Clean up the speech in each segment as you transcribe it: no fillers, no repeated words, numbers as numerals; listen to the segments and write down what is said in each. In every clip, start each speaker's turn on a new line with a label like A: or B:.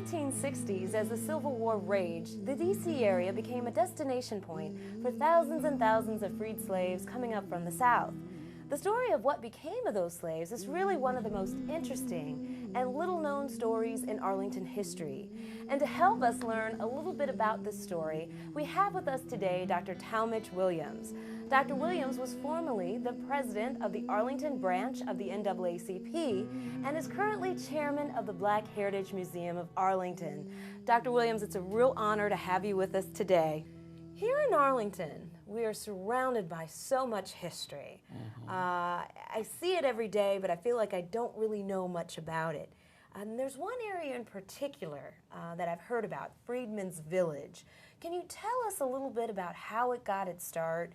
A: 1860s, as the Civil War raged, the D.C. area became a destination point for thousands and thousands of freed slaves coming up from the South. The story of what became of those slaves is really one of the most interesting and little-known stories in Arlington history. And to help us learn a little bit about this story, we have with us today Dr. Talmadge Williams. Dr. Williams was formerly the president of the Arlington branch of the NAACP and is currently chairman of the Black Heritage Museum of Arlington. Dr. Williams, it's a real honor to have you with us today. Here in Arlington, we are surrounded by so much history. I see it every day, but I feel like I don't really know much about it. And there's one area in particular that I've heard about, Freedman's Village. Can you tell us a little bit about how it got its start,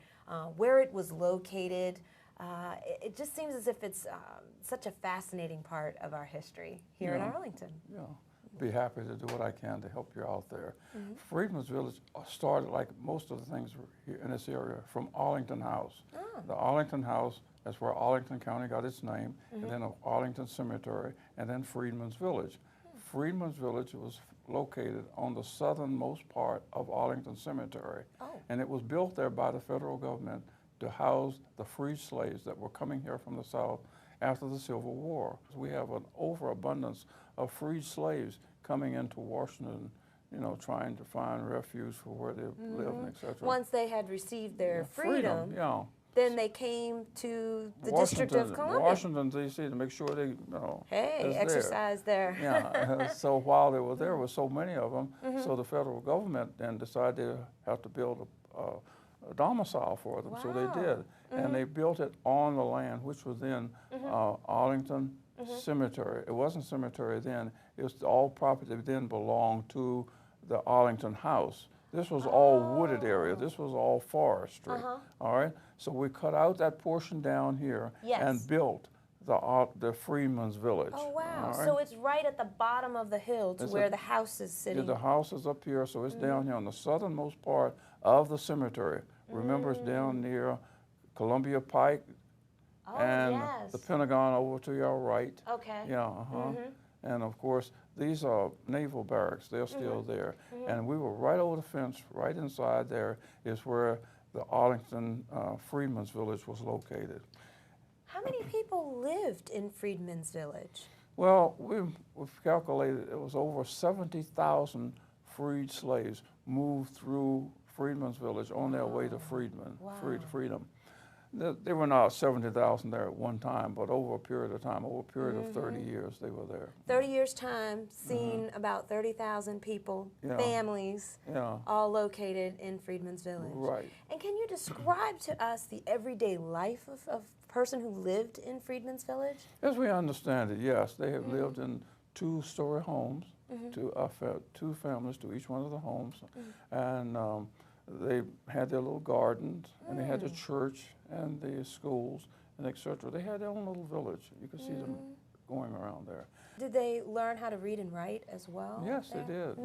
A: where it was located? It just seems as if it's such a fascinating part of our history here in Arlington.
B: Yeah. Be happy to do what I can to help you out there. Freedman's Village started, like most of the things here in this area, from Arlington House. The Arlington House, that's where Arlington County got its name, and then Arlington Cemetery, and then Freedman's Village. Freedman's Village was located on the southernmost part of Arlington Cemetery, and it was built there by the federal government to house the freed slaves that were coming here from the South after the Civil War. We have an overabundance of freed slaves coming into Washington, you know, trying to find refuge for where they live, and etc.
A: Once they had received their freedom,
B: yeah.
A: Then they came to the District of Columbia.
B: Washington, D.C. to make sure they, you know,
A: exercise there.
B: Yeah, so while they were there were so many of them, so the federal government then decided they have to build a domicile for them, so they did. And they built it on the land, which was then Arlington Cemetery. It wasn't cemetery then, it was all property that then belonged to the Arlington House. This was all wooded area, this was all forestry, all right? So we cut out that portion down here and built the Freedman's Village. Oh,
A: wow. Right? So it's right at the bottom of the hill to where the house is sitting.
B: Yeah, the house is up here, so it's down here on the southernmost part of the cemetery. Remember, it's down near Columbia Pike and the Pentagon over to your right.
A: Okay.
B: Yeah, And of course, these are naval barracks. They're still there. And we were right over the fence, right inside there is where the Arlington Freedman's Village was located.
A: How many people lived in Freedman's Village?
B: Well, we've calculated it was over 70,000 freed slaves moved through Freedman's Village on their way to freedom. There were not 70,000 there at one time, but over a period of time, over a period of 30 years, they were there.
A: 30 years' time, seen about 30,000 people, families, all located in Freedman's Village.
B: Right.
A: And can you describe to us the everyday life of a person who lived in Freedman's Village?
B: As we understand it, yes. They have lived in two-story homes, two families to each one of the homes, and they had their little gardens, and they had the church and the schools, and etc. They had their own little village. You could see them going around there.
A: Did they learn how to read and write as well?
B: Yes, they did.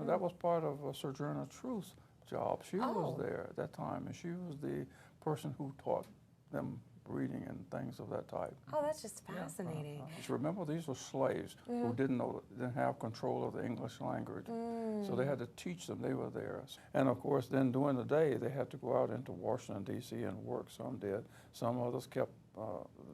B: That was part of Sojourner Truth's job. She was there at that time, and she was the person who taught them reading and things of that type.
A: Oh, that's just fascinating.
B: So remember, these were slaves who didn't have control of the English language. So they had to teach them. They were there. And of course, then during the day, they had to go out into Washington, D.C. and work. Some did. Some others kept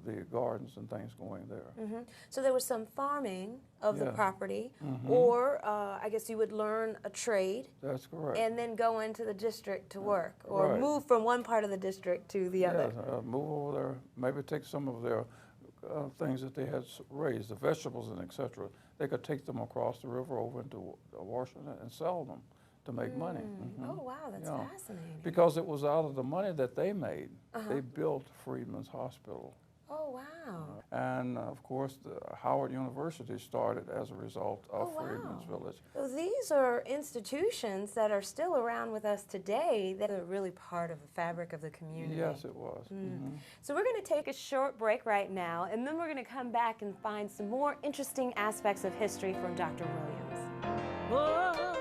B: the gardens and things going there.
A: So there was some farming of the property, or I guess you would learn a trade.
B: That's correct.
A: And then go into the district to work, or move from one part of the district to the other.
B: Move over there, maybe take some of their things that they had raised, the vegetables and etc. They could take them across the river over into Washington and sell them to make money.
A: Oh, wow, that's fascinating.
B: Because it was out of the money that they made, they built Freedman's Hospital.
A: Oh, wow.
B: And of course, Howard University started as a result of Freedman's Village.
A: So these are institutions that are still around with us today that are really part of the fabric of the community.
B: Yes, it was.
A: So we're going to take a short break right now, and then we're going to come back and find some more interesting aspects of history from Dr. Williams. Whoa.